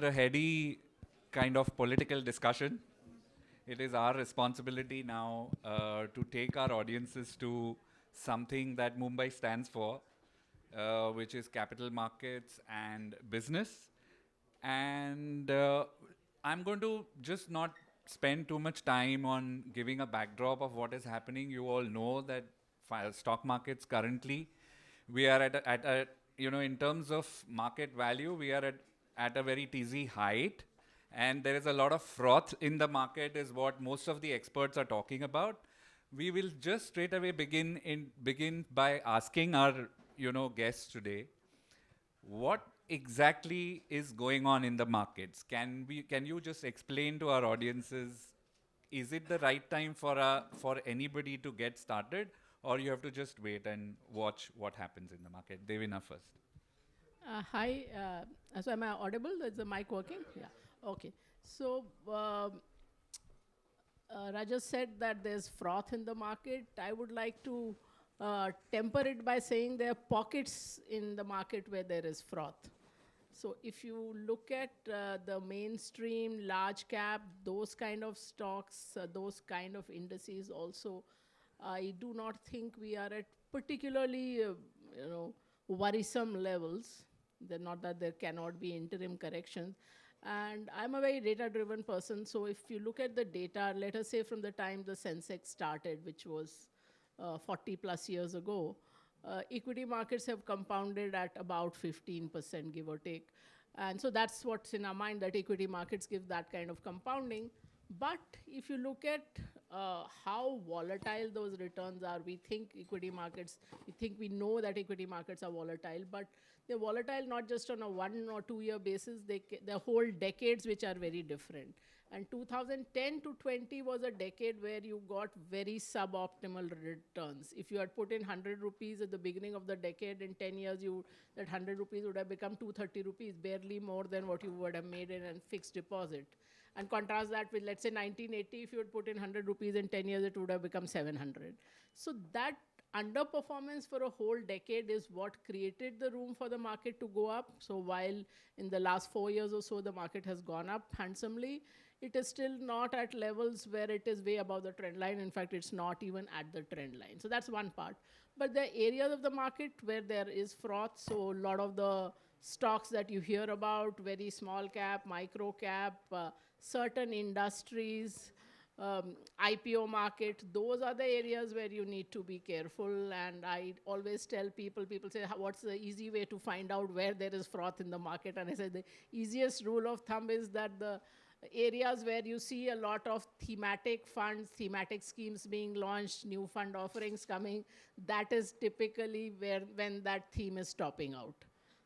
after a heady kind of political discussion, it is our responsibility now to take our audiences to something that Mumbai stands for, which is capital markets and business. And I'm going to just not spend too much time on giving a backdrop of what is happening. You all know that stock markets currently, we are at a in terms of market value, we are at a very dizzy height. And there is a lot of froth in the market, is what most of the experts are talking about. We will just straight away begin by asking our guests today, what exactly is going on in the markets? Can you just explain to our audiences, is it the right time for anybody to get started, or you have to just wait and watch what happens in the market? Devina first. Hi, so am I audible? Is the mic working? Yeah. Okay. So Raja said that there's froth in the market. I would like to temper it by saying there are pockets in the market where there is froth. So if you look at the mainstream, large cap, those kind of stocks, those kind of indices also, I do not think we are at particularly, worrisome levels. They're not that there cannot be interim corrections. And I'm a very data-driven person, so if you look at the data, let us say from the time the Sensex started, which was 40 plus years ago, equity markets have compounded at about 15%, give or take. And so that's what's in our mind, that equity markets give that kind of compounding. But if you look at how volatile those returns are, we know that equity markets are volatile, but they're volatile not just on a 1 or 2 year basis, they're whole decades which are very different. And 2010 to 20 was a decade where you got very suboptimal returns. If you had put in 100 rupees at the beginning of the decade, in 10 years, that 100 rupees would have become 230 rupees, barely more than what you would have made in a fixed deposit. And contrast that with, let's say, 1980, if you had put in 100 rupees in 10 years, it would have become 700. So that underperformance for a whole decade is what created the room for the market to go up. So while in the last 4 years or so, the market has gone up handsomely, it is still not at levels where it is way above the trend line. In fact, it's not even at the trend line. So that's one part. But the areas of the market where there is froth, so a lot of the stocks that you hear about, very small cap, micro cap, certain industries, IPO market, those are the areas where you need to be careful. And I always tell people say, what's the easy way to find out where there is froth in the market? And I say the easiest rule of thumb is that the areas where you see a lot of thematic funds, thematic schemes being launched, new fund offerings coming, that is typically when that theme is topping out.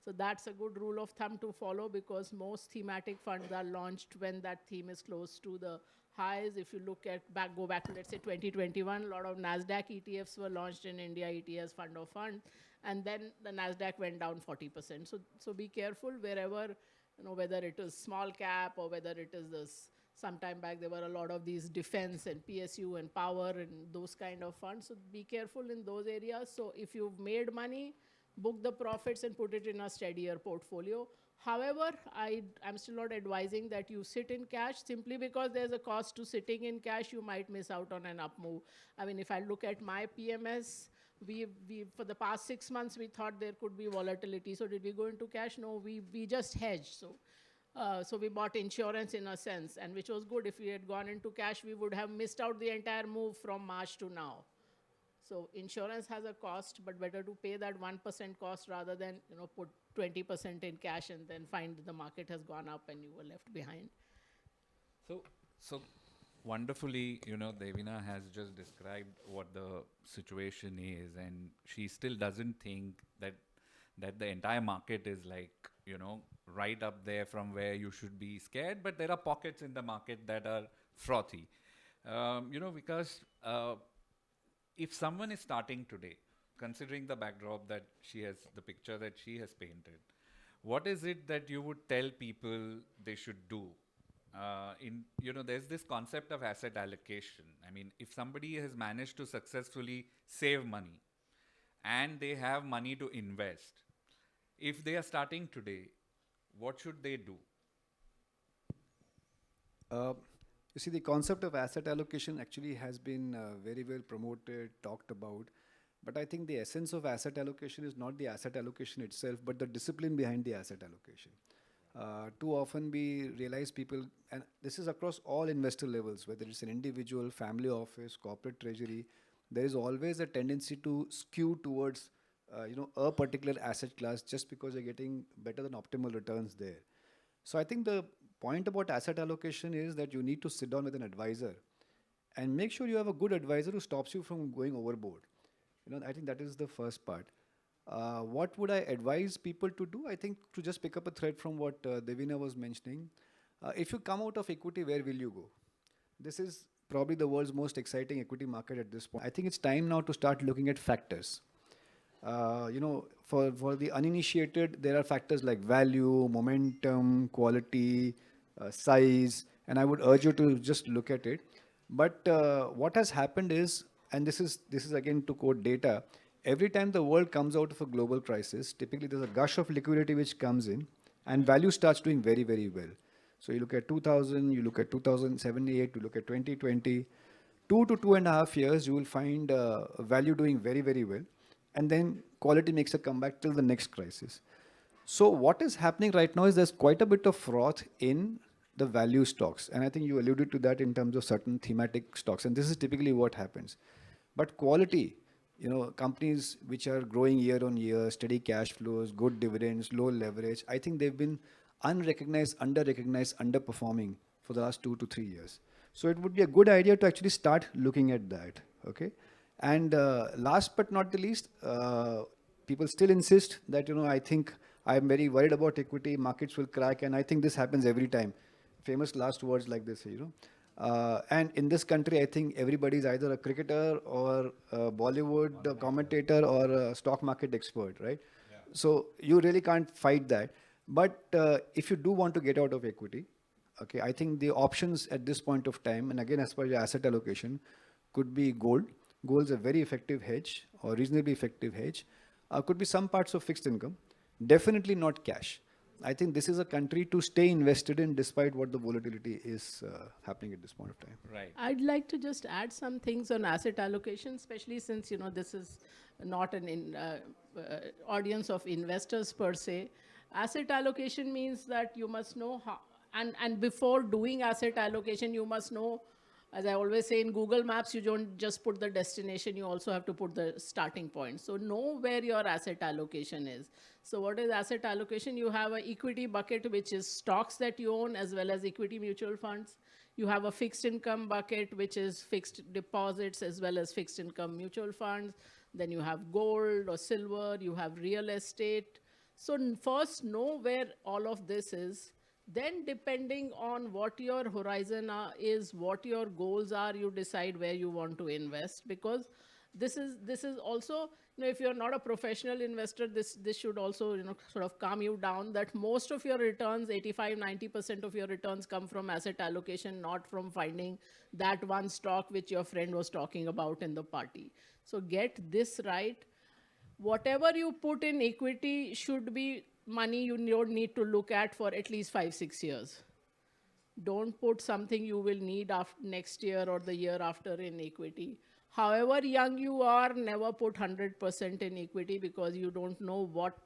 So that's a good rule of thumb to follow, because most thematic funds are launched when that theme is close to the highs. If you go back to, let's say, 2021, a lot of NASDAQ ETFs were launched in India, ETS fund of fund, and then the NASDAQ went down 40%. So be careful wherever, whether it is small cap or whether it is this. Sometime back, there were a lot of these defense and PSU and power and those kind of funds. So be careful in those areas. So if you've made money, book the profits and put it in a steadier portfolio. However, I'm still not advising that you sit in cash. Simply because there's a cost to sitting in cash, you might miss out on an up move. I mean, if I look at my PMS, we for the past 6 months, we thought there could be volatility. So did we go into cash? No, we just hedged. So we bought insurance in a sense, and which was good. If we had gone into cash, we would have missed out the entire move from March to now. So insurance has a cost, but better to pay that 1% cost rather than put 20% in cash and then find the market has gone up and you were left behind. So wonderfully, Devina has just described what the situation is, and she still doesn't think that the entire market is right up there from where you should be scared. But there are pockets in the market that are frothy, because if someone is starting today, considering the backdrop that the picture that she has painted, what is it that you would tell people they should do? There's this concept of asset allocation. I mean, if somebody has managed to successfully save money and they have money to invest, if they are starting today, what should they do? Uh, you see, the concept of asset allocation actually has been very well promoted, talked about. But I think the essence of asset allocation is not the asset allocation itself, but the discipline behind the asset allocation. Too often we realize people, and this is across all investor levels, whether it's an individual, family office, corporate treasury, there is always a tendency to skew towards, a particular asset class just because you're getting better than optimal returns there. So I think the point about asset allocation is that you need to sit down with an advisor and make sure you have a good advisor who stops you from going overboard. I think that is the first part. What would I advise people to do? I think to just pick up a thread from what Devina was mentioning. If you come out of equity, where will you go? This is probably the world's most exciting equity market at this point. I think it's time now to start looking at factors. For the uninitiated, there are factors like value, momentum, quality, size, and I would urge you to just look at it. But what has happened is, and this is again to quote data, every time the world comes out of a global crisis, typically there's a gush of liquidity which comes in, and value starts doing very, very well. So you look at 2000, you look at 2007, 8, you look at 2020, 2 to 2.5 years, you will find value doing very, very well. And then quality makes a comeback till the next crisis. So what is happening right now is there's quite a bit of froth in the value stocks. And I think you alluded to that in terms of certain thematic stocks. And this is typically what happens. But quality, companies which are growing year on year, steady cash flows, good dividends, low leverage, I think they've been unrecognized, under-recognized, underperforming for the last 2 to 3 years. So it would be a good idea to actually start looking at that. Okay. And last but not the least, people still insist that, I think I'm very worried about equity, markets will crack, and I think this happens every time. Famous last words like this. And in this country, I think everybody is either a cricketer or a Bollywood commentator or a stock market expert, right? Yeah. So you really can't fight that. But if you do want to get out of equity, okay, I think the options at this point of time, and again, as per your asset allocation, could be gold. Gold is a very effective hedge or reasonably effective hedge. Could be some parts of fixed income. Definitely not cash. I think this is a country to stay invested in despite what the volatility is happening at this point of time. Right. I'd like to just add some things on asset allocation, especially since this is not an audience of investors per se. Asset allocation means that you must know how, and before doing asset allocation, you must know, as I always say in Google Maps, you don't just put the destination, you also have to put the starting point. So know where your asset allocation is. So what is asset allocation? You have an equity bucket, which is stocks that you own as well as equity mutual funds. You have a fixed income bucket, which is fixed deposits as well as fixed income mutual funds. Then you have gold or silver, you have real estate. So first know where all of this is. Then depending on what your horizon is, what your goals are, you decide where you want to invest, because this is also, if you're not a professional investor, this should also, sort of calm you down, that most of your returns, 85-90% of your returns come from asset allocation, not from finding that one stock which your friend was talking about in the party. So get this right. Whatever you put in equity should be money you don't need to look at for at least 5-6 years. Don't put something you will need after next year or the year after in equity. However young you are, never put 100% in equity, because you don't know what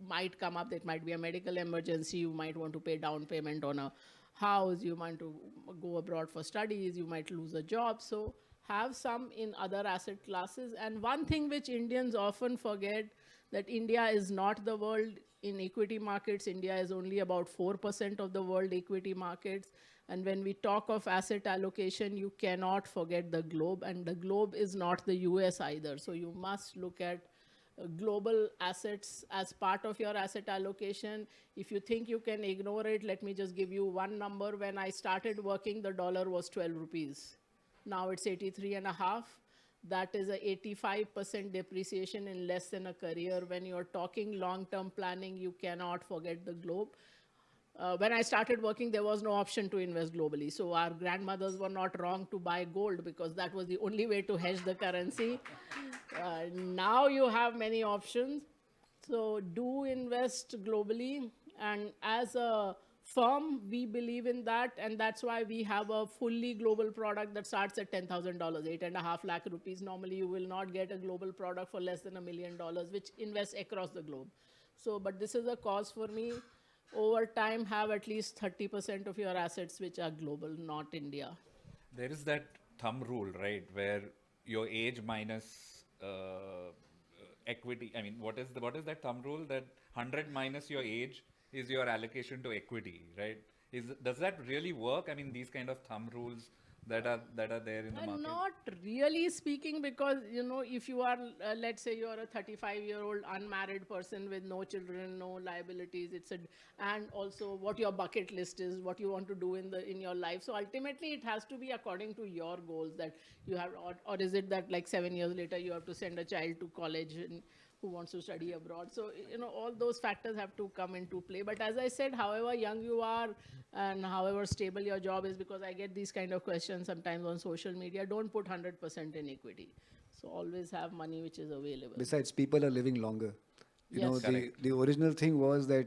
might come up. That might be a medical emergency. You might want to pay down payment on a house. You might to go abroad for studies. You might lose a job. So have some in other asset classes. And one thing which Indians often forget, that India is not the world in equity markets. India is only about 4% of the world equity markets. And when we talk of asset allocation, you cannot forget the globe. And the globe is not the US either. So you must look at global assets as part of your asset allocation. If you think you can ignore it, let me just give you one number. When I started working, the dollar was 12 rupees. Now it's 83.5. That is a 85% depreciation in less than a career. When you're talking long-term planning, you cannot forget the globe. When I started working, there was no option to invest globally. So our grandmothers were not wrong to buy gold, because that was the only way to hedge the currency. Now you have many options. So do invest globally. And as a firm, we believe in that, and that's why we have a fully global product that starts at $10,000, 8.5 lakh rupees. Normally, you will not get a global product for less than $1 million, which invests across the globe. So, but this is a cause for me. Over time, have at least 30% of your assets which are global, not India. There is that thumb rule, right, where your age minus equity. I mean, what is that thumb rule? That 100 minus your age is your allocation to equity, right? Does that really work? I mean, these kind of thumb rules that are there in the And market. not really speaking, because if you are, let's say you are a 35-year-old unmarried person with no children, no liabilities, and also what your bucket list is, what you want to do in your life. So ultimately, it has to be according to your goals that you have, or is it that like 7 years later you have to send a child to college and who wants to study abroad. So, all those factors have to come into play. But as I said, however young you are and however stable your job is, because I get these kind of questions sometimes on social media, don't put 100% in equity. So always have money which is available. Besides, people are living longer. Yes. Correct. The original thing was that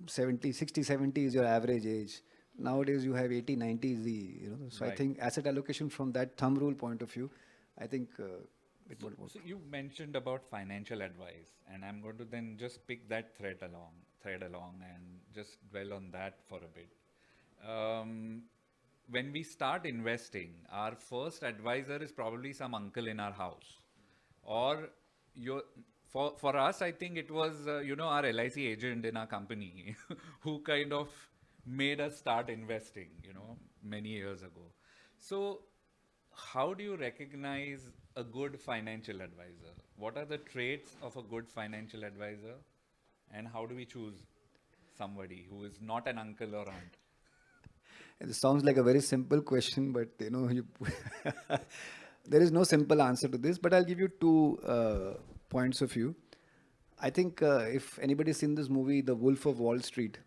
70, 60, 70 is your average age. Nowadays, you have 80, 90 is so I Right. think asset allocation from that thumb rule point of view, I think it So, would work. so you mentioned about financial advice, and I'm going to then just pick that thread along, and just dwell on that for a bit. When we start investing, our first advisor is probably some uncle in our house, or your for us, I think it was our LIC agent in our company who kind of made us start investing, many years ago. So how do you recognize a good financial advisor? What are the traits of a good financial advisor? And how do we choose somebody who is not an uncle or aunt? It sounds like a very simple question, but there is no simple answer to this. But I'll give you two points of view. I think if anybody's seen this movie, The Wolf of Wall Street,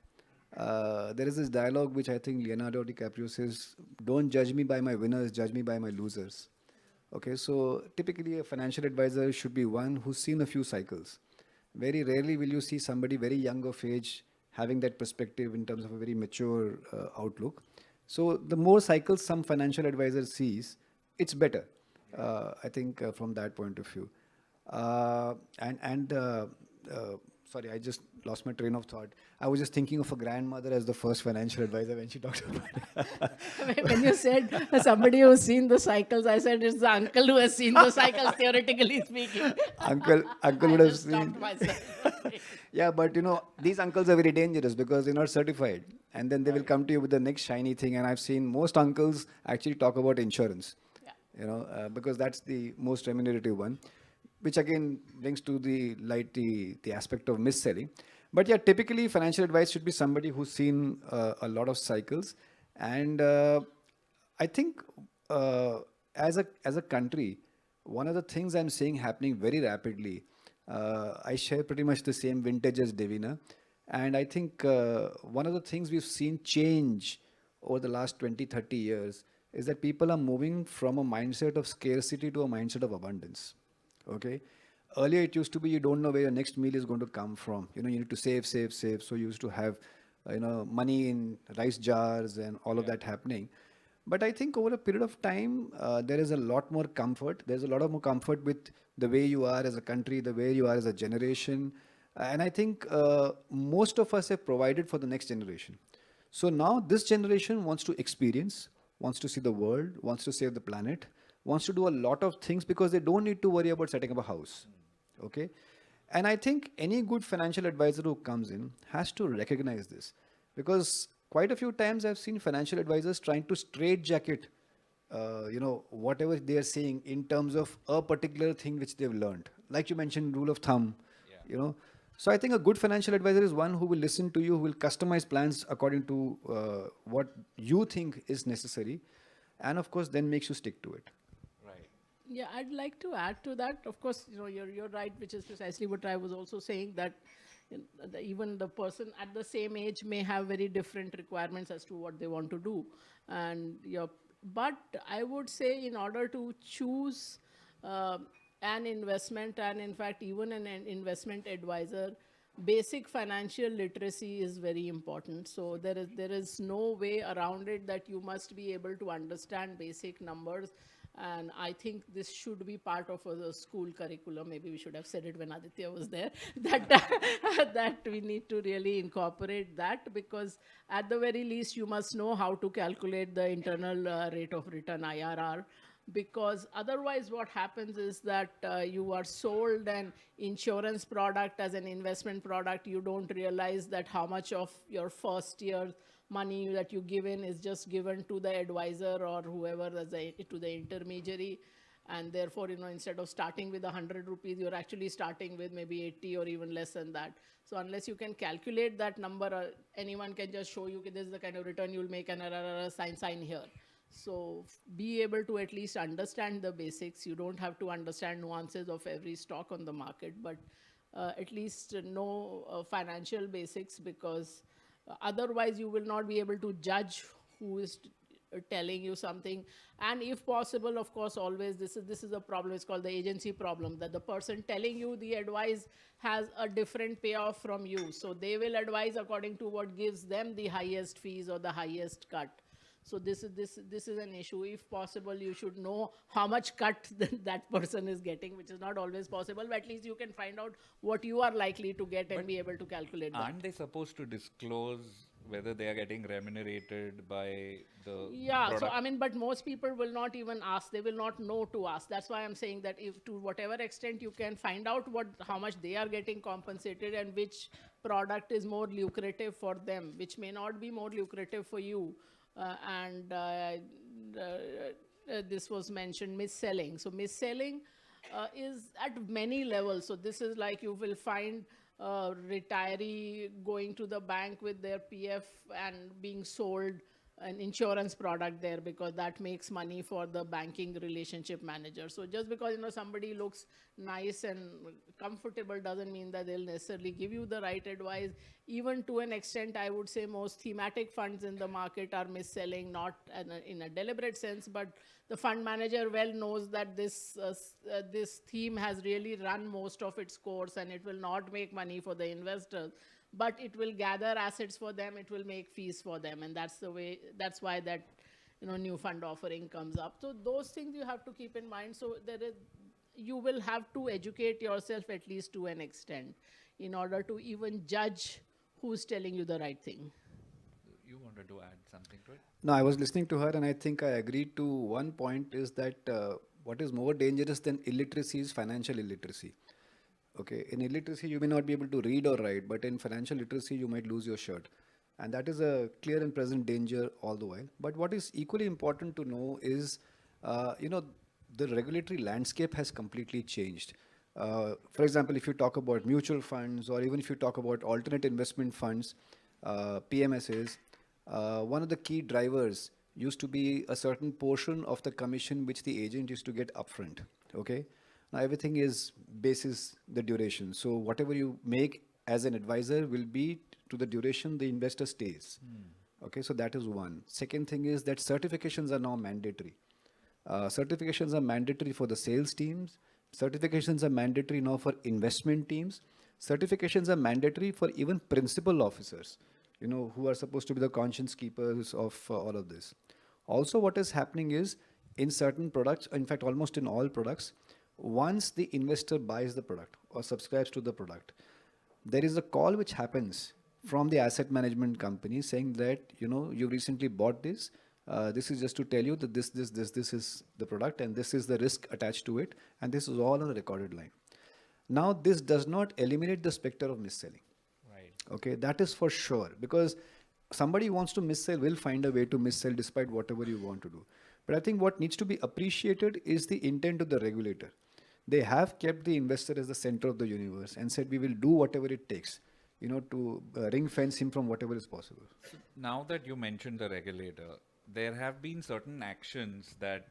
there is this dialogue which I think Leonardo DiCaprio says, "Don't judge me by my winners, judge me by my losers." Okay, so typically a financial advisor should be one who's seen a few cycles. Very rarely will you see somebody very young of age having that perspective in terms of a very mature outlook. So the more cycles some financial advisor sees, it's better. I think from that point of view. And sorry, I just lost my train of thought. I was just thinking of a grandmother as the first financial advisor when she talked about it. When you said somebody who's seen the cycles, I said it's the uncle who has seen the cycles, theoretically speaking. Uncle I would have just stopped seen. myself. Yeah, but these uncles are very dangerous because they're not certified. And then they will Right. come to you with the next shiny thing. And I've seen most uncles actually talk about insurance, Yeah. because that's the most remunerative one, which again brings to the light the aspect of mis-selling. But yeah, typically financial advice should be somebody who's seen a lot of cycles. And I think as a country, one of the things I'm seeing happening very rapidly, I share pretty much the same vintage as Devina, and I think one of the things we've seen change over the last 20, 30 years is that people are moving from a mindset of scarcity to a mindset of abundance. Okay. Earlier, it used to be you don't know where your next meal is going to come from. You need to save, save, save. So you used to have, money in rice jars and all of Yeah. that happening. But I think over a period of time, there is a lot more comfort. There's a lot of more comfort with the way you are as a country, the way you are as a generation. And I think most of us have provided for the next generation. So now this generation wants to experience, wants to see the world, wants to save the planet, wants to do a lot of things because they don't need to worry about setting up a house. Okay. And I think any good financial advisor who comes in has to recognize this, because quite a few times I've seen financial advisors trying to straitjacket, whatever they are saying in terms of a particular thing which they've learned. Like you mentioned, rule of thumb, Yeah. you know. So I think a good financial advisor is one who will listen to you, who will customize plans according to what you think is necessary, and of course then makes you stick to it. Right. Yeah, I'd like to add to that. Of course, you're right, which is precisely what I was also saying, that even the person at the same age may have very different requirements as to what they want to do, and but I would say in order to choose uh, an investment, and in fact even an investment advisor, basic financial literacy is very important. So there is no way around it that you must be able to understand basic numbers. And I think this should be part of the school curriculum. Maybe we should have said it when Aditya was there, that that we need to really incorporate that, because at the very least you must know how to calculate the internal rate of return, IRR, because otherwise what happens is that you are sold an insurance product as an investment product. You don't realize that how much of your first year money that you give in is just given to the advisor or whoever, to the intermediary. And therefore, instead of starting with 100 rupees, you're actually starting with maybe 80 or even less than that. So unless you can calculate that number, anyone can just show you, okay, this is the kind of return you'll make, and sign here. So be able to at least understand the basics. You don't have to understand nuances of every stock on the market, but at least know financial basics, because otherwise you will not be able to judge who is telling you something. And if possible, of course, always this is a problem. It's called the agency problem, that the person telling you the advice has a different payoff from you. So they will advise according to what gives them the highest fees or the highest cut. So this is an issue. If possible, you should know how much cut that person is getting, which is not always possible, but at least you can find out what you are likely to get and be able to calculate that. Aren't they supposed to disclose whether they are getting remunerated by the Yeah, so product? I mean, but most people will not even ask. They will not know to ask. That's why I'm saying that if to whatever extent you can find out how much they are getting compensated and which product is more lucrative for them, which may not be more lucrative for you. And this was mentioned, mis-selling. So mis-selling is at many levels. So this is like you will find retiree going to the bank with their PF and being sold an insurance product there, because that makes money for the banking relationship manager. So just because somebody looks nice and comfortable doesn't mean that they'll necessarily give you the right advice. Even to an extent, I would say most thematic funds in the market are mis-selling, not in a deliberate sense, but the fund manager well knows that this theme has really run most of its course and it will not make money for the investors, but it will gather assets for them, it will make fees for them, and that's why that new fund offering comes up. So those things you have to keep in mind. So you will have to educate yourself at least to an extent in order to even judge who's telling you the right thing. You wanted to add something to it? No, I was listening to her, and I think I agreed to one point is that what is more dangerous than illiteracy is financial illiteracy. Okay, in illiteracy, you may not be able to read or write, but in financial literacy, you might lose your shirt. And that is a clear and present danger all the while. But what is equally important to know is, the regulatory landscape has completely changed. For example, if you talk about mutual funds, or even if you talk about alternate investment funds, PMSs, one of the key drivers used to be a certain portion of the commission which the agent used to get upfront. Okay, now everything is basis the duration. So whatever you make as an advisor will be to the duration the investor stays. Okay, so that is one. Second thing is that certifications are now mandatory. Certifications are mandatory for the sales teams. Certifications are mandatory now for investment teams. Certifications are mandatory for even principal officers, who are supposed to be the conscience keepers of all of this. Also, what is happening is in certain products, in fact, almost in all products, once the investor buys the product or subscribes to the product, there is a call which happens from the asset management company saying that, you recently bought this. This is just to tell you that this is the product and this is the risk attached to it. And this is all on a recorded line. Now, this does not eliminate the specter of mis-selling. Right. Okay, that is for sure, because somebody who wants to mis-sell will find a way to mis-sell despite whatever you want to do. But I think what needs to be appreciated is the intent of the regulator. They have kept the investor as the center of the universe and said we will do whatever it takes, to ring fence him from whatever is possible. Now that you mentioned the regulator, there have been certain actions that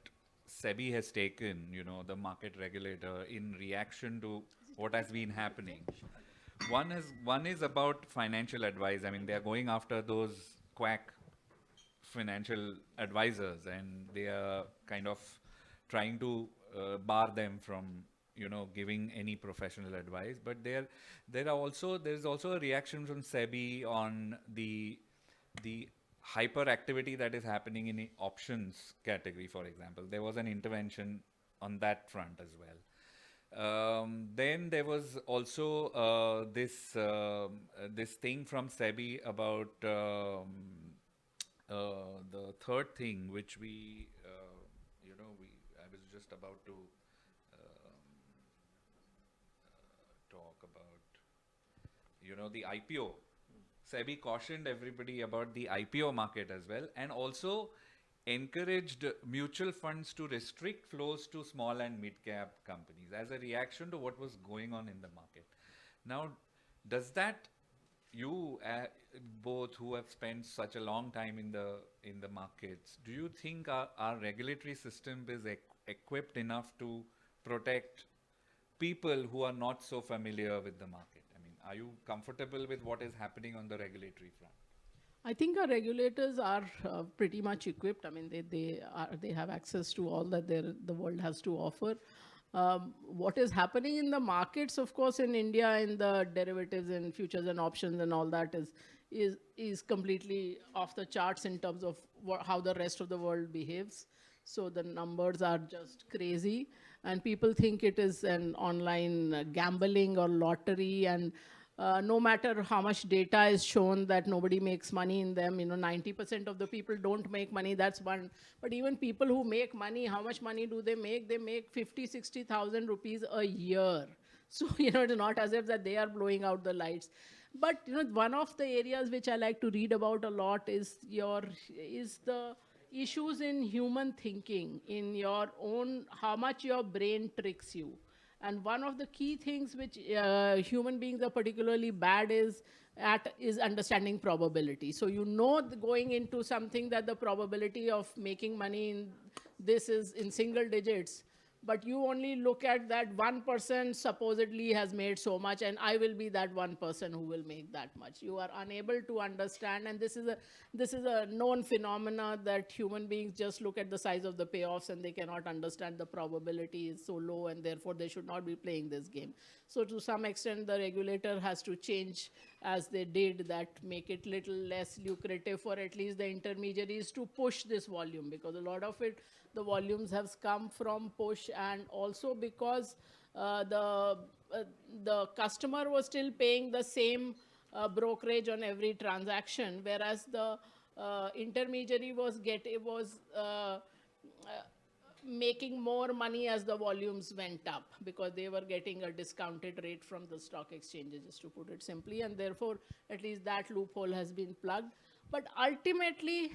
SEBI has taken, the market regulator, in reaction to what has been happening. One is about financial advice. I mean, they are going after those quack financial advisors, and they are kind of trying to bar them from, giving any professional advice, but there's also a reaction from SEBI on the hyperactivity that is happening in the options category, for example. There was an intervention on that front as well. Then there was also this thing from SEBI about the third thing, which I was just about to talk about, the IPO. SEBI cautioned everybody about the IPO market as well, and also encouraged mutual funds to restrict flows to small and mid-cap companies as a reaction to what was going on in the market. Now, does that, you both who have spent such a long time in the markets, do you think our regulatory system is equipped enough to protect people who are not so familiar with the market? I mean, are you comfortable with what is happening on the regulatory front? I think our regulators are pretty much equipped. I mean, they have access to all that the world has to offer. What is happening in the markets, of course, in India, in the derivatives and futures and options and all that is completely off the charts in terms of how the rest of the world behaves. So the numbers are just crazy, and people think it is an online gambling or lottery, and no matter how much data is shown that nobody makes money in them, 90% of the people don't make money, that's one. But even people who make money, how much money do they make? They make 50, 60,000 rupees a year. So, it's not as if that they are blowing out the lights. But, one of the areas which I like to read about a lot is the issues in human thinking, in your own, how much your brain tricks you. And one of the key things which human beings are particularly bad is understanding probability. So going into something that the probability of making money in this is in single digits, but you only look at that 1% supposedly has made so much, and I will be that 1% who will make that much. You are unable to understand, and this is a known phenomena that human beings just look at the size of the payoffs and they cannot understand the probability is so low, and therefore they should not be playing this game. So to some extent, the regulator has to change, as they did, that make it little less lucrative for at least the intermediaries to push this volume, because a lot of it, the volumes have come from push, and also because the customer was still paying the same brokerage on every transaction, whereas the intermediary was making more money as the volumes went up, because they were getting a discounted rate from the stock exchanges, just to put it simply, and therefore at least that loophole has been plugged. But ultimately,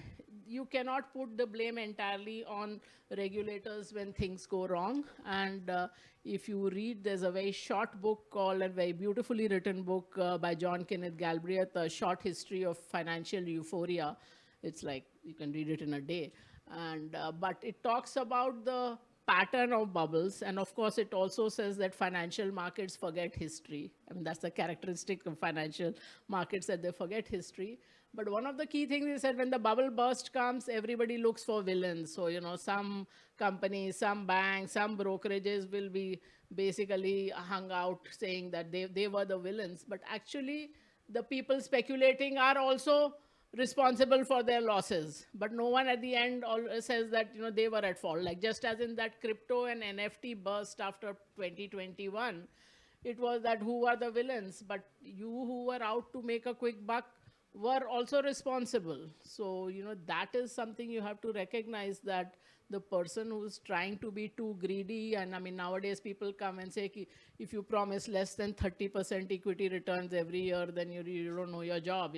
you cannot put the blame entirely on regulators when things go wrong. And if you read, there's a very short book called, a very beautifully written book by John Kenneth Galbraith, A Short History of Financial Euphoria. It's like, you can read it in a day. And but it talks about the pattern of bubbles, and of course it also says that financial markets forget history. I mean, that's the characteristic of financial markets, that they forget history. But one of the key things is that when the bubble burst comes, everybody looks for villains. So, some companies, some banks, some brokerages will be basically hung out saying that they were the villains. But actually, the people speculating are also responsible for their losses. But no one at the end says that, they were at fault. Like, just as in that crypto and NFT burst after 2021, it was that who are the villains, but you who were out to make a quick buck were also responsible. So, that is something you have to recognize, that the person who's trying to be too greedy, and I mean, nowadays people come and say, if you promise less than 30% equity returns every year, then you don't know your job,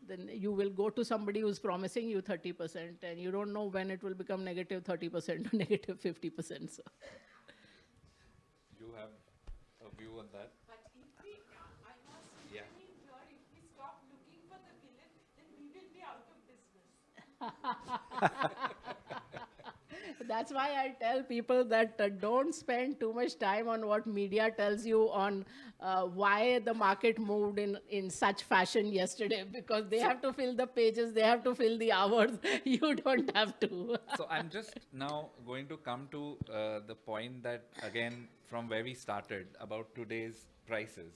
then you will go to somebody who's promising you 30%, and you don't know when it will become negative 30% or negative 50%. So. You have a view on that? But if we, I was Yeah. saying here, if we stop looking for the villain, then we will be out of business. that's why I tell people that don't spend too much time on what media tells you on why the market moved in such fashion yesterday, because they have to fill the pages, they have to fill the hours. You don't have to. So I'm just now going to come to the point that, again, from where we started about today's prices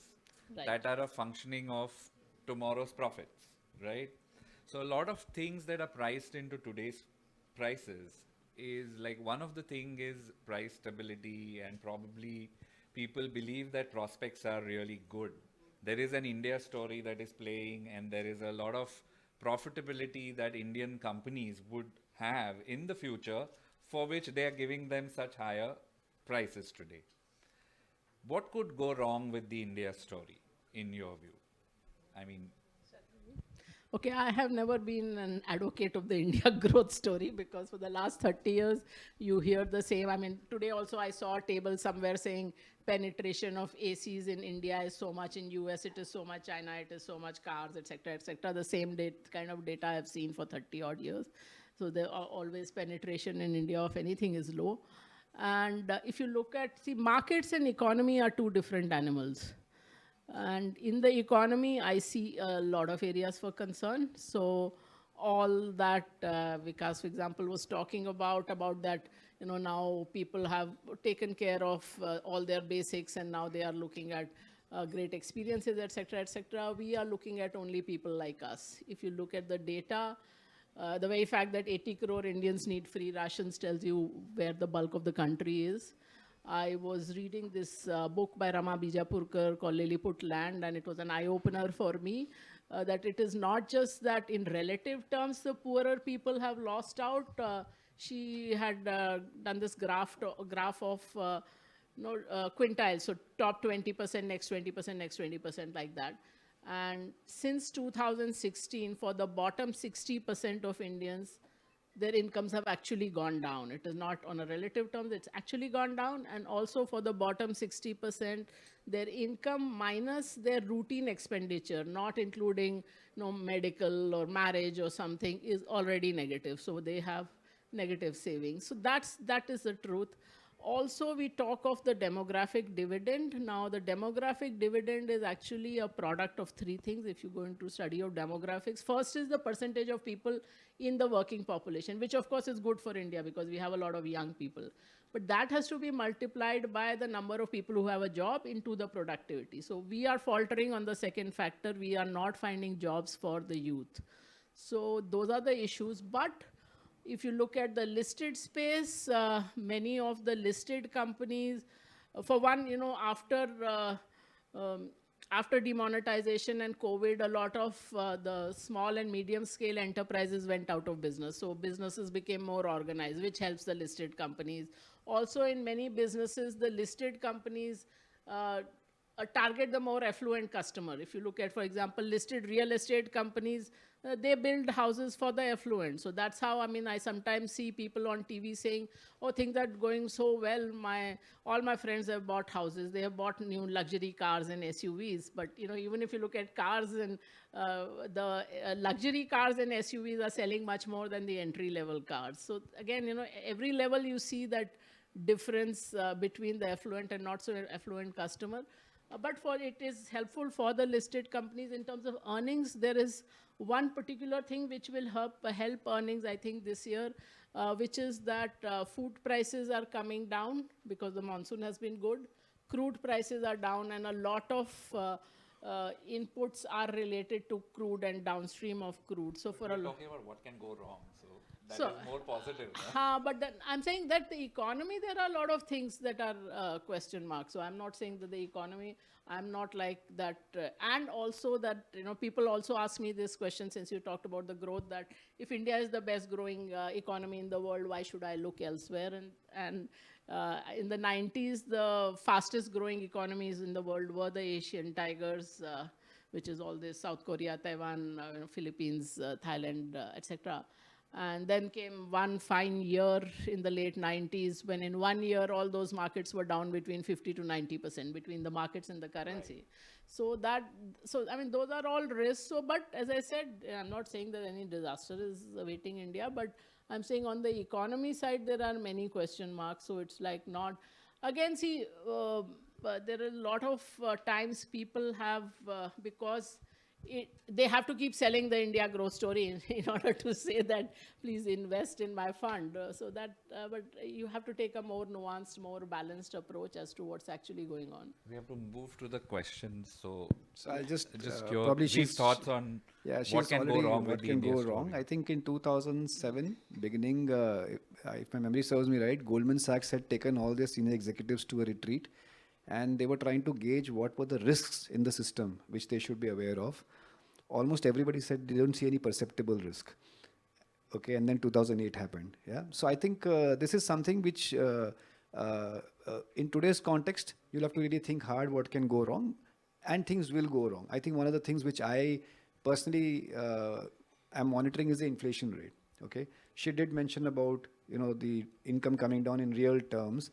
Right. that are a functioning of tomorrow's profits, right? So a lot of things that are priced into today's prices is like, one of the thing is price stability, and probably people believe that prospects are really good. There is an India story that is playing, and there is a lot of profitability that Indian companies would have in the future, for which they are giving them such higher prices today. What could go wrong with the India story, in your view? I mean, Okay, I have never been an advocate of the India growth story, because for the last 30 years, you hear the same. I mean, today also I saw a table somewhere saying penetration of ACs in India is so much, in US it is so much, China it is so much, cars, etc., etc. The same kind of data I've seen for 30 odd years. So there are always penetration in India of anything is low. And if you look at, see, markets and economy are two different animals. And in the economy, I see a lot of areas for concern. So all that Vikas, for example, was talking about that, now people have taken care of all their basics, and now they are looking at great experiences, etc., etc. We are looking at only people like us. If you look at the data, the very fact that 80 crore Indians need free rations tells you where the bulk of the country is. I was reading this book by Rama Bijapurkar called Lilliput Land, and it was an eye-opener for me that it is not just that in relative terms the poorer people have lost out. She had done this graph of quintiles, so top 20%, next 20%, next 20%, like that. And since 2016, for the bottom 60% of Indians, their incomes have actually gone down. It is not on a relative terms, it's actually gone down. And also for the bottom 60%, their income minus their routine expenditure, not including medical or marriage or something, is already negative. So they have negative savings. So that is the truth. Also, we talk of the demographic dividend. Now, the demographic dividend is actually a product of three things if you go into study of demographics. First is the percentage of people in the working population, which of course is good for India because we have a lot of young people. But that has to be multiplied by the number of people who have a job into the productivity. So we are faltering on the second factor. We are not finding jobs for the youth. So those are the issues. But if you look at the listed space, many of the listed companies, for one, after demonetization and COVID, a lot of the small and medium scale enterprises went out of business. So businesses became more organized, which helps the listed companies. Also, in many businesses, the listed companies target the more affluent customer. If you look at, for example, listed real estate companies, they build houses for the affluent. So that's how, I sometimes see people on TV saying, oh, things are going so well. All my friends have bought houses. They have bought new luxury cars and SUVs. But, even if you look at cars, and the luxury cars and SUVs are selling much more than the entry-level cars. So again, every level you see that difference between the affluent and not so affluent customer. But it is helpful for the listed companies in terms of earnings. There is one particular thing which will help earnings, I think, this year, which is that food prices are coming down because the monsoon has been good. Crude prices are down, and a lot of inputs are related to crude and downstream of crude. So we're talking about what can go wrong. So that is more positive. But then I'm saying that the economy, there are a lot of things that are question marks. So I'm not saying that the economy, I'm not like that. And also that, people also ask me this question, since you talked about the growth, that if India is the best growing economy in the world, why should I look elsewhere? And in the 90s, the fastest growing economies in the world were the Asian tigers, which is all this South Korea, Taiwan, Philippines, Thailand, etc. And then came one fine year in the late 90s when in 1 year all those markets were down between 50 to 90% between the markets and the currency. So that, so I mean, those are all risks. So, but as I said, I'm not saying that any disaster is awaiting India, but I'm saying on the economy side, there are many question marks. So it's like not, again, see, but there are a lot of times people have, because they have to keep selling the India growth story in order to say that please invest in my fund. But you have to take a more nuanced, more balanced approach as to what's actually going on. We have to move to the questions. So, So I'll just your probably brief thoughts on yeah, what she's can go already wrong what with the can India go story. wrong. I think in 2007 beginning, if my memory serves me right, Goldman Sachs had taken all their senior executives to a retreat, and they were trying to gauge what were the risks in the system which they should be aware of. Almost everybody said they don't see any perceptible risk. Okay, and then 2008 happened. Yeah, so I think this is something which in today's context you'll have to really think hard what can go wrong, and things will go wrong. I think one of the things which I personally am monitoring is the inflation rate. Okay, she did mention about the income coming down in real terms,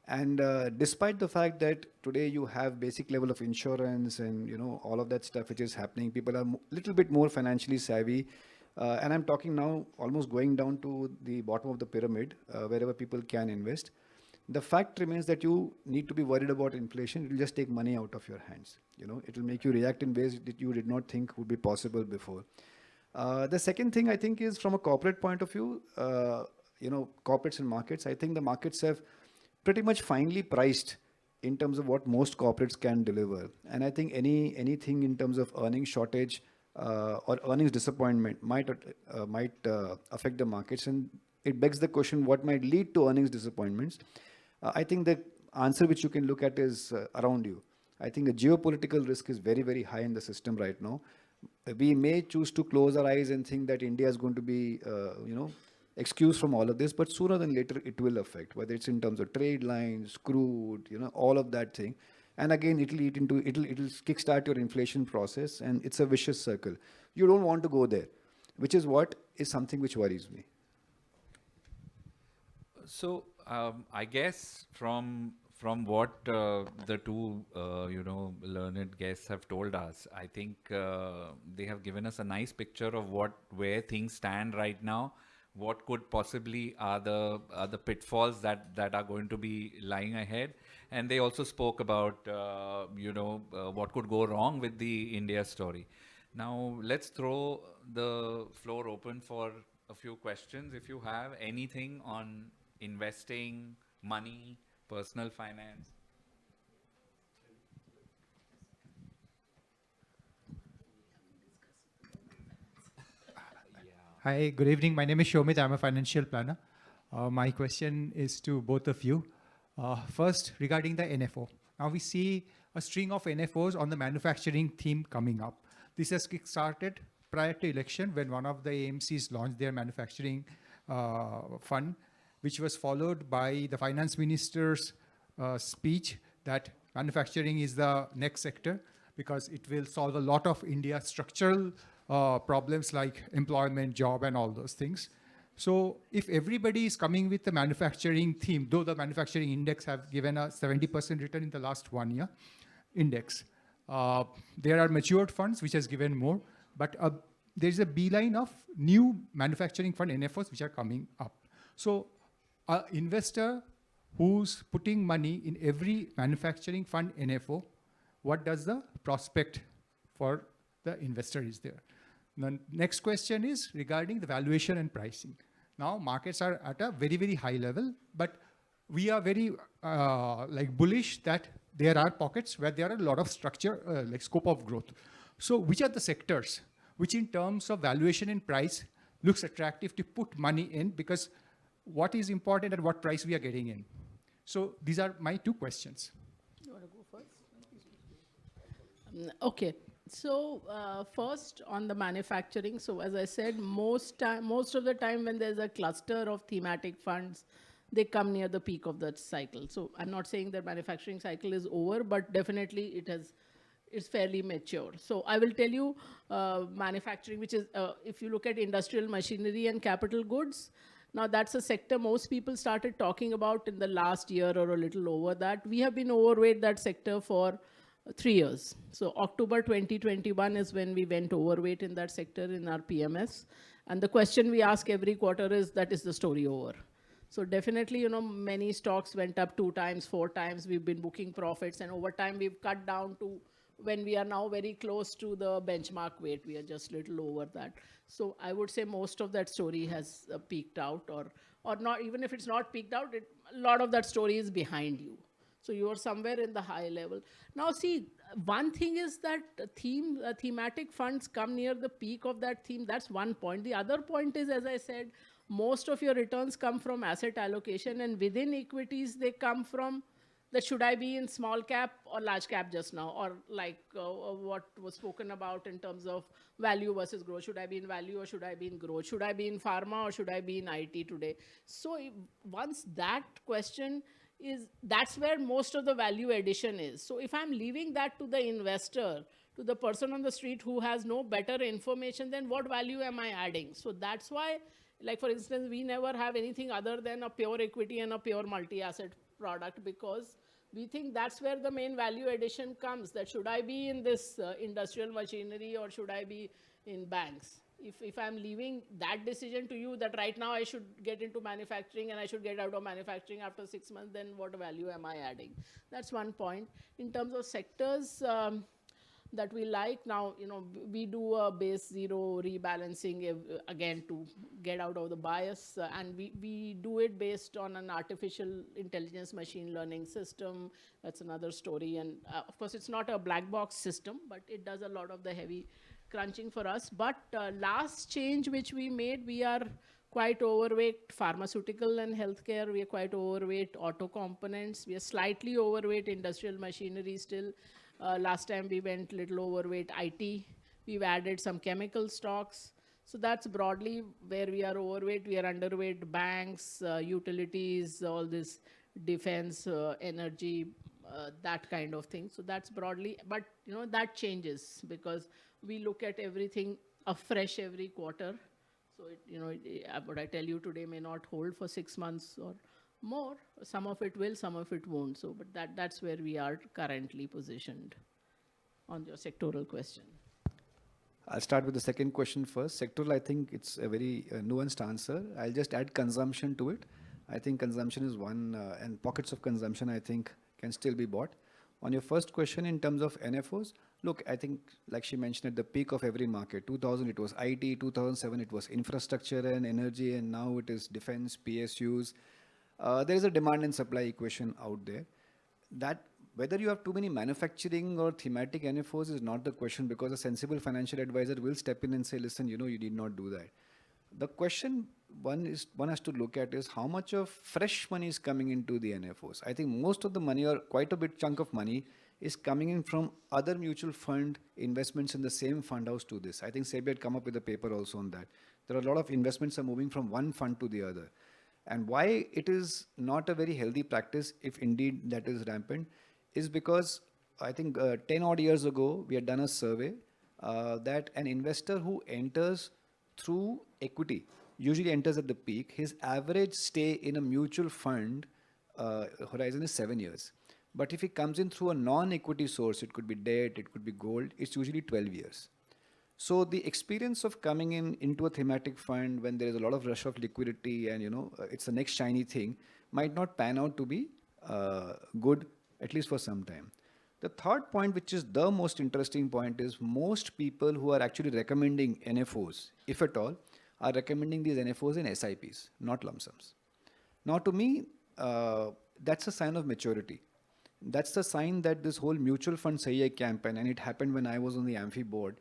and despite the fact that today you have basic level of insurance and all of that stuff which is happening, people are little bit more financially savvy. And I'm talking now almost going down to the bottom of the pyramid, wherever people can invest. The fact remains that you need to be worried about inflation. It will just take money out of your hands. It will make you react in ways that you did not think would be possible before. The second thing I think is from a corporate point of view, corporates and markets. I think the markets have pretty much finely priced in terms of what most corporates can deliver. And I think anything in terms of earnings shortage or earnings disappointment might affect the markets, and it begs the question what might lead to earnings disappointments. I think the answer which you can look at is around you. I think the geopolitical risk is very, very high in the system right now. We may choose to close our eyes and think that India is going to be, excused from all of this, but sooner than later it will affect, whether it's in terms of trade lines, crude, all of that thing. And again, it'll kickstart your inflation process, and it's a vicious circle. You don't want to go there, which is what is something which worries me. So I guess from what the two learned guests have told us, I think they have given us a nice picture of where things stand right now, what could possibly are the pitfalls that are going to be lying ahead, and they also spoke about what could go wrong with the India story. Now let's throw the floor open for a few questions. If you have anything on investing, money, personal finance. Hi, good evening. My name is Shomit. I'm a financial planner. My question is to both of you. First, regarding the NFO. Now we see a string of NFOs on the manufacturing theme coming up. This has kick-started prior to election when one of the AMCs launched their manufacturing fund, which was followed by the finance minister's speech that manufacturing is the next sector because it will solve a lot of India's structural problems like employment, job, and all those things. So if everybody is coming with the manufacturing theme, though the manufacturing index have given a 70% return in the last 1 year index, there are matured funds which has given more, but there is a beeline of new manufacturing fund NFOs which are coming up. So an investor who's putting money in every manufacturing fund NFO, what does the prospect for the investor is there? The next question is regarding the valuation and pricing. Now markets are at a very, very high level, but we are very bullish that there are pockets where there are a lot of structure, like scope of growth. So which are the sectors which in terms of valuation and price looks attractive to put money in, because what is important at what price we are getting in? So these are my two questions. You want to go first? Okay. So first on the manufacturing. So as I said, most of the time when there's a cluster of thematic funds, they come near the peak of that cycle. So I'm not saying that manufacturing cycle is over, but definitely is fairly mature. So I will tell you, manufacturing, which is, if you look at industrial machinery and capital goods, now that's a sector most people started talking about in the last year or a little over that. We have been overweight that sector for 3 years. So October 2021 is when we went overweight in that sector in our PMS. And the question we ask every quarter is, that is the story over? So definitely, many stocks went up 2 times, 4 times. We've been booking profits, and over time we've cut down to when we are now very close to the benchmark weight. We are just little over that. So I would say most of that story has peaked out, or not. Even if it's not peaked out, a lot of that story is behind you. So you are somewhere in the high level. Now see, one thing is that thematic funds come near the peak of that theme. That's one point. The other point is, as I said, most of your returns come from asset allocation, and within equities, they come from that should I be in small cap or large cap just now, or like what was spoken about in terms of value versus growth. Should I be in value or should I be in growth? Should I be in pharma or should I be in IT today? So once that question is, that's where most of the value addition is. So if I'm leaving that to the investor, to the person on the street who has no better information, then what value am I adding? So that's why, like for instance, we never have anything other than a pure equity and a pure multi-asset product, because we think that's where the main value addition comes, that should I be in this industrial machinery or should I be in banks? If I'm leaving that decision to you, that right now I should get into manufacturing and I should get out of manufacturing after 6 months, then what value am I adding? That's one point. In terms of sectors, that we like now, we do a base zero rebalancing again to get out of the bias, and we do it based on an artificial intelligence machine learning system. That's another story, and of course it's not a black box system, but it does a lot of the heavy crunching for us. But last change which we made, we are quite overweight pharmaceutical and healthcare. We are quite overweight auto components. We are slightly overweight industrial machinery still. Last time we went little overweight IT. We've added some chemical stocks. So that's broadly where we are overweight. We are underweight banks, utilities, all this defense, energy, that kind of thing. So that's broadly, but that changes because we look at everything afresh every quarter. So what I tell you today may not hold for 6 months or more. Some of it will, some of it won't. So, but that's where we are currently positioned on your sectoral question. I'll start with the second question first. Sectoral, I think it's a very nuanced answer. I'll just add consumption to it. I think consumption is one, and pockets of consumption, I think, can still be bought. On your first question in terms of NFOs, look, I think, like she mentioned, at the peak of every market, 2000 it was IT, 2007 it was infrastructure and energy, and now it is defense, PSUs. There is a demand and supply equation out there. That whether you have too many manufacturing or thematic NFOs is not the question, because a sensible financial advisor will step in and say, listen, you did not do that. The question one has to look at is how much of fresh money is coming into the NFOs. I think most of the money, or quite a bit chunk of money, is coming in from other mutual fund investments in the same fund house to this. I think SEBI had come up with a paper also on that. There are a lot of investments are moving from one fund to the other. And why it is not a very healthy practice, if indeed that is rampant, is because I think 10 odd years ago, we had done a survey that an investor who enters through equity usually enters at the peak. His average stay in a mutual fund horizon is 7 years. But if he comes in through a non-equity source, it could be debt, it could be gold, it's usually 12 years. So the experience of coming into a thematic fund when there is a lot of rush of liquidity and it's the next shiny thing might not pan out to be good, at least for some time. The third point, which is the most interesting point, is most people who are actually recommending NFOs, if at all, are recommending these NFOs in SIPs, not lump sums. Now to me, that's a sign of maturity. That's the sign that this whole mutual fund Sahi Hai campaign, and it happened when I was on the Amphi board,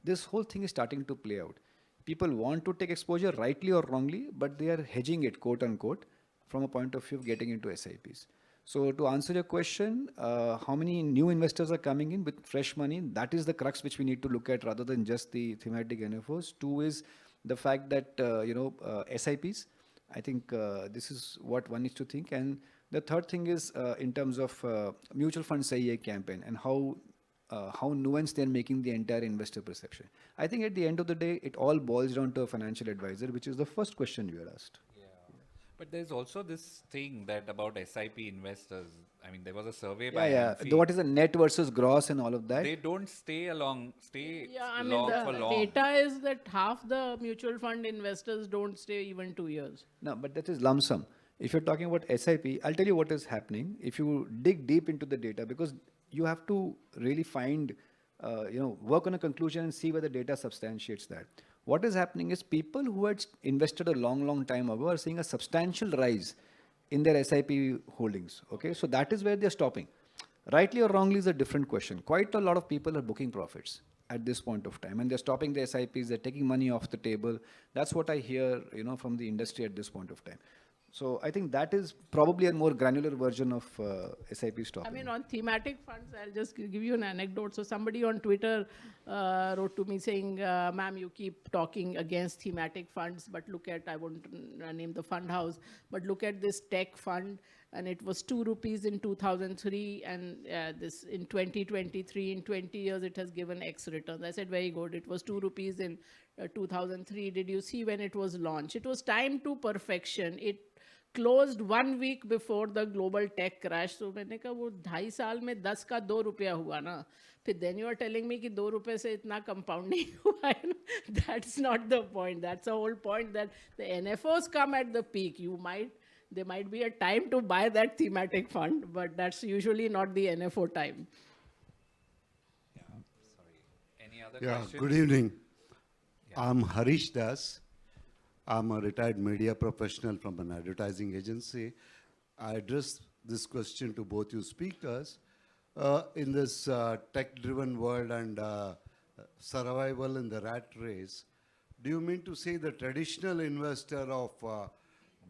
this whole thing is starting to play out. People want to take exposure rightly or wrongly, but they are hedging it, quote unquote, from a point of view of getting into SIPs. So to answer your question, how many new investors are coming in with fresh money? That is the crux which we need to look at rather than just the thematic NFOs. Two is the fact that, SIPs, I think this is what one needs to think. And the third thing is in terms of mutual fund Sahi Hai campaign and how how nuanced they're making the entire investor perception. I think at the end of the day, it all boils down to a financial advisor, which is the first question you are asked. But there's also this thing that about SIP investors. I mean, there was a survey Yeah, by yeah. AMFI. What is the net versus gross and all of that? They don't stay Yeah, I mean, long the for long. data is that half the mutual fund investors don't stay even 2 years. No, but that is lump sum. If you're talking about SIP, I'll tell you what is happening. If you dig deep into the data, because you have to really find, work on a conclusion and see whether data substantiates that. What is happening is people who had invested a long, long time ago are seeing a substantial rise in their SIP holdings. Okay, so that is where they're stopping. Rightly or wrongly is a different question. Quite a lot of people are booking profits at this point of time, and they're stopping the SIPs. They're taking money off the table. That's what I hear, from the industry at this point of time. So I think that is probably a more granular version of SIP I stopping. mean, on thematic funds, I'll just give you an anecdote. So somebody on Twitter wrote to me saying, ma'am, you keep talking against thematic funds, but look at, I won't name the fund house, but look at this tech fund, and it was 2 rupees in 2003, and this in 2023, in 20 years, it has given X returns. I said, very good. It was 2 rupees in 2003. Did you see when it was launched? It was time to perfection. It closed 1 week before the global tech crash. So मैंने कहा वो 2.5 साल में 10 का 2 रुपया हुआ ना. फिर then you are telling me कि 2 रुपए से इतना compounding हुआ है ना. That's not the point. That's the whole point, that the NFOs come at the peak. There might be a time to buy that thematic fund, but that's usually not the NFO time. Any other Yeah, questions? good evening. I'm Harish Das. I'm a retired media professional from an advertising agency. I address this question to both you speakers. In this tech-driven world and survival in the rat race, do you mean to say the traditional investor of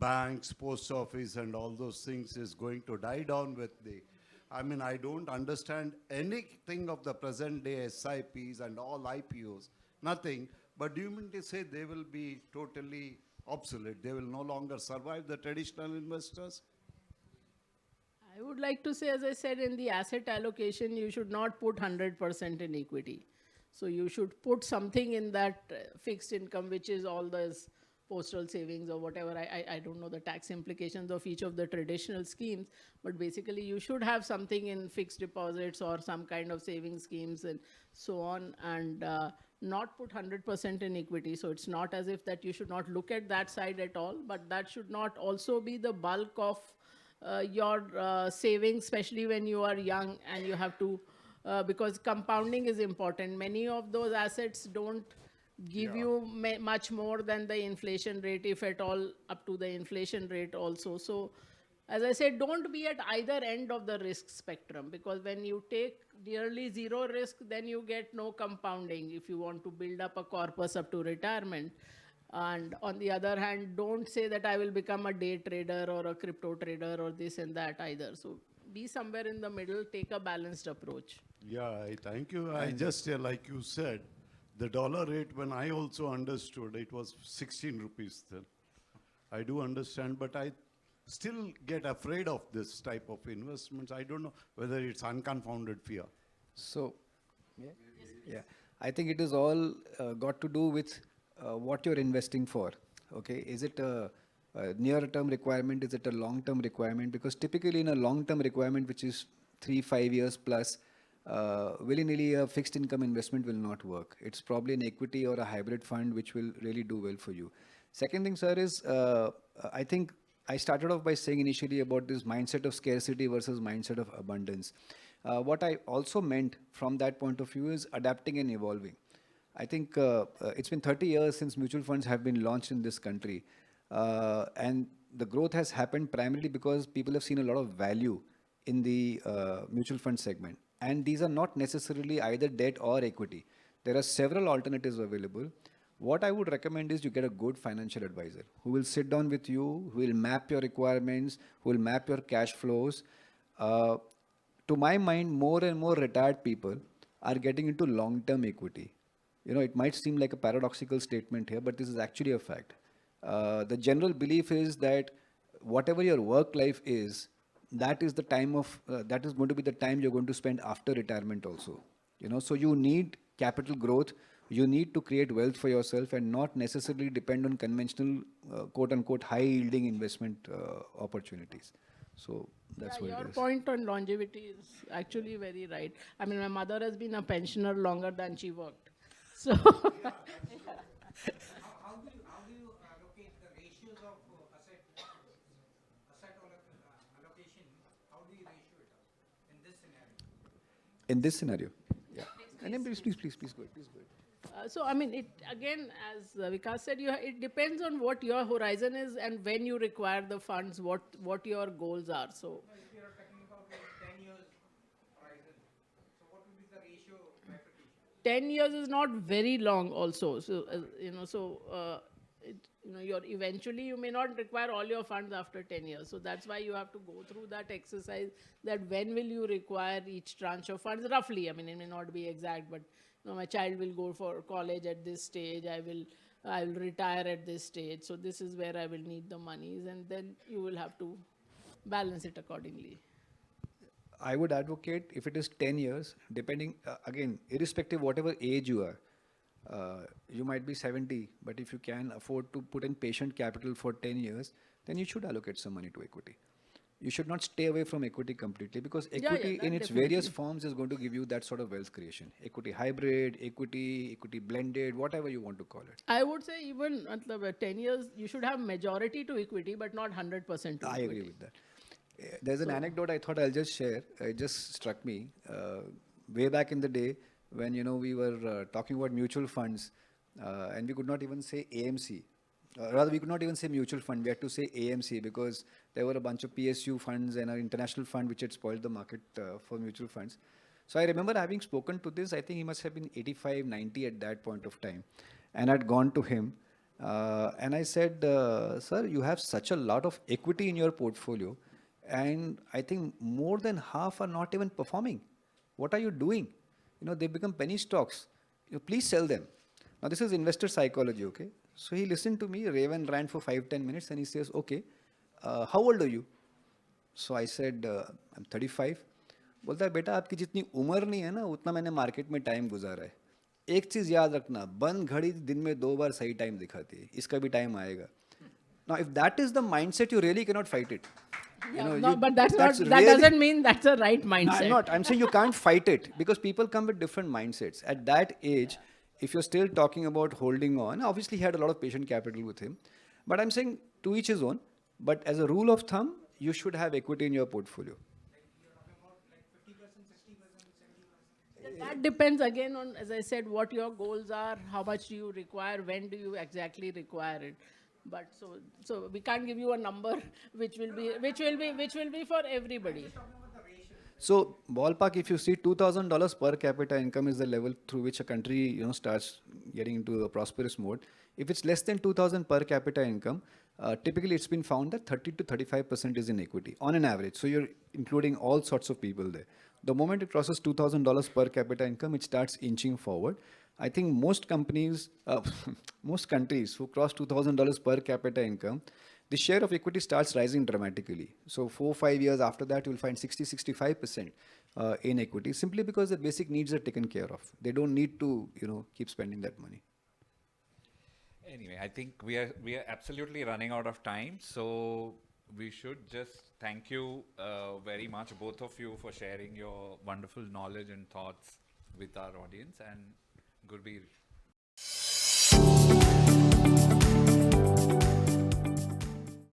banks, post office, and all those things is going to die down with the... I mean, I don't understand anything of the present day SIPs and all IPOs, nothing. But do you mean to say they will be totally obsolete? They will no longer survive the traditional investors? I would like to say, as I said, in the asset allocation, you should not put 100% in equity. So you should put something in that fixed income, which is all those postal savings or whatever. I don't know the tax implications of each of the traditional schemes, but basically you should have something in fixed deposits or some kind of saving schemes and so on, and not put 100% in equity. So it's not as if that you should not look at that side at all, but that should not also be the bulk of your savings, especially when you are young and you have to, because compounding is important. Many of those assets don't give you much more than the inflation rate, if at all up to the inflation rate also. So as I said, don't be at either end of the risk spectrum, because when you take nearly zero risk, then you get no compounding if you want to build up a corpus up to retirement. And on the other hand, don't say that I will become a day trader or a crypto trader or this and that either. So be somewhere in the middle, take a balanced approach. Yeah, I thank you. I just, like you said, the dollar rate, when I also understood, it was 16 rupees then. I do understand, but I still get afraid of this type of investments. I don't know whether it's unconfounded fear. So, yeah, I think it is all got to do with what you're investing for. Okay, is it a near-term requirement? Is it a long-term requirement? Because typically in a long-term requirement, which is 3-5 years plus, willy-nilly a fixed income investment will not work. It's probably an equity or a hybrid fund which will really do well for you. Second thing, sir, is I think I started off by saying initially about this mindset of scarcity versus mindset of abundance. What I also meant from that point of view is adapting and evolving. I think it's been 30 years since mutual funds have been launched in this country. And the growth has happened primarily because people have seen a lot of value in the mutual fund segment. And these are not necessarily either debt or equity. There are several alternatives available. What I would recommend is you get a good financial advisor who will sit down with you, who will map your requirements, who will map your cash flows. To my mind, more and more retired people are getting into long-term equity. You know, it might seem like a paradoxical statement here, but this is actually a fact. The general belief is that whatever your work life is, that is the time of, that is going to be the time you're going to spend after retirement also. So you need capital growth. You need to create wealth for yourself and not necessarily depend on conventional, quote unquote, high yielding investment opportunities. So that's Yeah, what your it is. point on longevity is actually very right. I mean, my mother has been a pensioner longer than she worked. So, How do you allocate the ratios of allocation? How do you ratio it out in this scenario? In this scenario, yeah. And then please go ahead. Please go ahead. so I mean, it again, as Vikas said, it depends on what your horizon is and when you require the funds, what your goals are. So, If you are talking about like 10 years horizon, so what would be the ratio bifurcation? 10 years is not very long also. So, you're eventually, you may not require all your funds after 10 years. So that's why you have to go through that exercise, that when will you require each tranche of funds roughly. I mean, it may not be exact, but my child will go for college at this stage. I will retire at this stage. So this is where I will need the monies, and then you will have to balance it accordingly. I would advocate if it is 10 years, depending, again, irrespective whatever age you are, you might be 70, but if you can afford to put in patient capital for 10 years, then you should allocate some money to equity. You should not stay away from equity completely because Yeah, equity that in its various definitely. forms is going to give you that sort of wealth creation. Equity hybrid, equity blended, whatever you want to call it. I would say even 10 years, you should have majority to equity, but not 100% to I agree equity. with that. There's an So, anecdote I thought I'll just share. It just struck me. Way back in the day, when we were talking about mutual funds, and we could not even say AMC. Rather, we could not even say mutual fund. We had to say AMC because there were a bunch of PSU funds and an international fund which had spoiled the market for mutual funds. So I remember having spoken to this. I think he must have been 85, 90 at that point of time, and I'd gone to him. And I said, sir, you have such a lot of equity in your portfolio, and I think more than half are not even performing. What are you doing? They've become penny stocks. Please sell them. Now, this is investor psychology, okay? So he listened to me, Raven ran for 5-10 minutes, and he says, okay, how old are you? So I said, I'm 35. बोलता है बेटा आपकी जितनी उम्र नहीं है ना उतना मैंने मार्केट में टाइम गुजारा है. एक चीज याद रखना, बंद घड़ी दिन में 2 बार सही टाइम दिखाती है, इसका भी टाइम आएगा. Now, if that is the mindset, you really cannot fight it. yeah, no, but that's That's not, that really, doesn't mean that's a right no, I'm mindset. not. I'm saying you can't fight it because people come with different mindsets. At that age, if you're still talking about holding on, obviously he had a lot of patient capital with him. But I'm saying to each his own. But as a rule of thumb, you should have equity in your portfolio. That depends again on, as I said, what your goals are, how much do you require, when do you exactly require it. But so we can't give you a number which will be for everybody. So ballpark, if you see $2,000 per capita income is the level through which a country starts getting into a prosperous mode. If it's less than 2,000 per capita income, typically it's been found that 30 to 35% is in equity on an average. So you're including all sorts of people there. The moment it crosses $2,000 per capita income, it starts inching forward. I think most companies, most countries who cross $2,000 per capita income, the share of equity starts rising dramatically. So 4-5 years after that, you'll find 60-65% in equity, simply because the basic needs are taken care of. They don't need to, keep spending that money. Anyway, I think we are absolutely running out of time, so we should just thank you very much, both of you, for sharing your wonderful knowledge and thoughts with our audience. And Gurbir,